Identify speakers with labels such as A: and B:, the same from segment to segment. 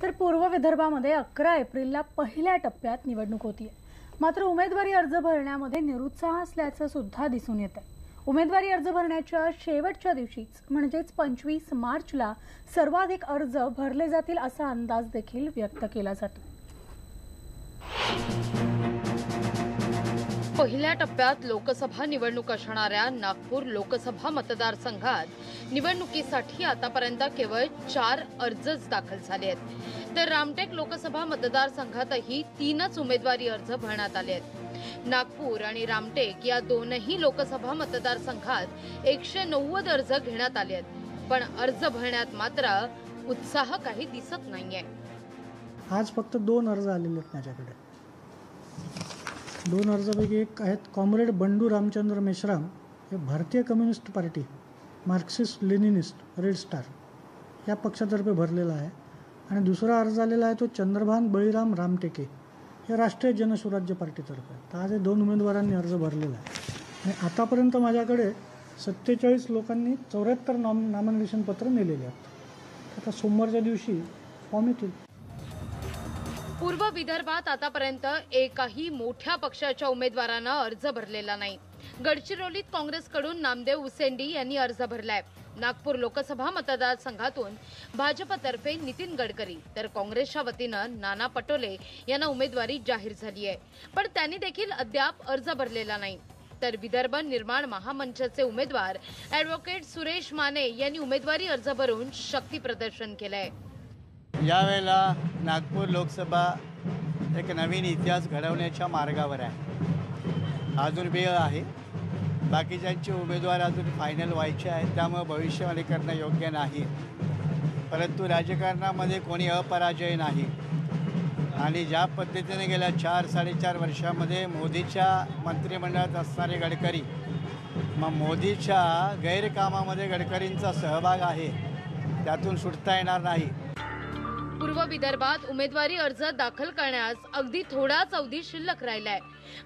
A: तर पूर्व विदर्भामध्ये 11 एप्रिलला पहिल्या टप्प्यात निवडणूक होतीये. मात्र उमेदवारी अर्ज भरण्यामध्ये निरुत्साह असल्याचं सुद्धा दिसून येतंय. उमेदवारी अर्ज भरण्याच्या शेवटच्या दिवशीच म्हणजेच 25 मार्चला सर्वाधिक अर्ज भरले जातील असा अंदाज देखील व्यक्त केला जातो.
B: पहिल्या टप्प्यात लोकसभा निवडणूक असणाऱ्या नागपूर लोकसभा मतदारसंघात निवडणुकीसाठी आतापर्यंत केवळ 4 अर्जच दाखल झाले आहेत. तर रामटेक लोकसभा मतदारसंघातही 3च उमेदवारी अर्ज भरण्यात आले आहेत. नागपूर आणि रामटेक या दोनही लोकसभा मतदारसंघात 190 अर्ज घेण्यात आले आहेत. पण अर्ज भरण्यात मात्र उत्साह काही दिसत नाहीये.
C: आज फक्त 2 अर्ज आलेले आहेत माझ्याकडे. 2 अर्जापैकी एक आहेत कॉम्रेड बंडू रामचंद्र मेश्राम, हे भारतीय communist party Marxist Leninist red star या पक्षातर्फे भरलेला आहे. आणि दुसरा अर्ज आलेला आहे तो चंद्रभान बळीराम रामटेके, हे राष्ट्रीय जनसुराज्य पार्टीतर्फे. तर आज 2 उमेदवारांनी अर्ज भरलेला आहे. आणि आतापर्यंत माझ्याकडे 47 लोकांनी 74 नामनिर्देशन पत्र नेलेले आहेत. आता सोमवारच्या दिवशी फॉर्म येतील.
B: पूर्व विदर्भात आतापर्यंत एकही मोठ्या पक्षाच्या उमेदवारांना अर्ज भरलेला नाही. गडचिरोलीत काँग्रेसकडून नामदेव उसेंडी यांनी अर्ज भरलाय. नागपूर लोकसभा मतदारसंघातून भाजपतर्फे नितीन गडकरी तर काँग्रेसच्या वतीनं नाना पटोले यांना उमेदवारी जाहीर झाली आहे. पण त्यांनी देखील अद्याप अर्ज भरलेला नाही. तर विदर्भ निर्माण महामंचचे उमेदवार ॲडव्होकेट सुरेश माने यांनी उमेदवारी अर्ज भरून शक्ती प्रदर्शन केलंय.
D: यावेळेला नागपूर लोकसभा एक नवीन इतिहास घडवण्याच्या मार्गावर आहे. अजून वेळ आहे. बाकीच्यांचे उमेदवार अजून फायनल व्हायचे आहेत, त्यामुळे भविष्यवाणी करणं योग्य नाही. परंतु राजकारणामध्ये कोणी अपराजय नाही. आणि ज्या पद्धतीने गेल्या 4-4.5 वर्षामध्ये मोदीच्या मंत्रिमंडळात असणारे गडकरी, मग मोदीच्या गैरकामामध्ये गडकरींचा सहभाग आहे, त्यातून सुटता येणार नाही.
B: पूर्व विदर्भात उमेदवारी अर्ज दाखल करण्यास अगदी थोडाच अवधी शिल्लक राहिलाय.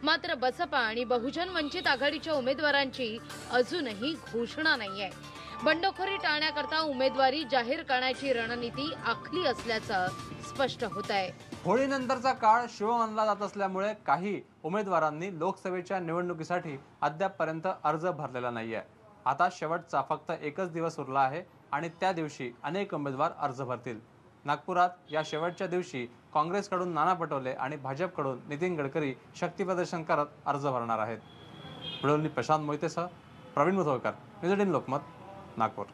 B: मात्र बसपा आणि बहुजन वंचित आघाडीच्या उमेदवारांची अजूनही घोषणा नाहीये. बंडखोरी टाळण्याकरता उमेदवारी जाहीर करण्याची रणनीती आखली असल्याचं स्पष्ट होत आहे.
E: होळीनंतरचा काळ शुभ मानला जात असल्यामुळे काही उमेदवारांनी लोकसभेच्या निवडणुकीसाठी अद्यापपर्यंत अर्ज भरलेला नाहीये. आता शेवटचा फक्त एकच दिवस उरला आहे आणि त्या दिवशी अनेक उमेदवार अर्ज भरतील. नागपुरात या शेवटच्या दिवशी काँग्रेसकडून नाना पटोले आणि भाजपकडून नितीन गडकरी शक्ती प्रदर्शन करत अर्ज भरणार आहेत. प्रशांत मोहितेसह प्रवीण मुथोळकर, न्यूज 18 लोकमत, नागपूर.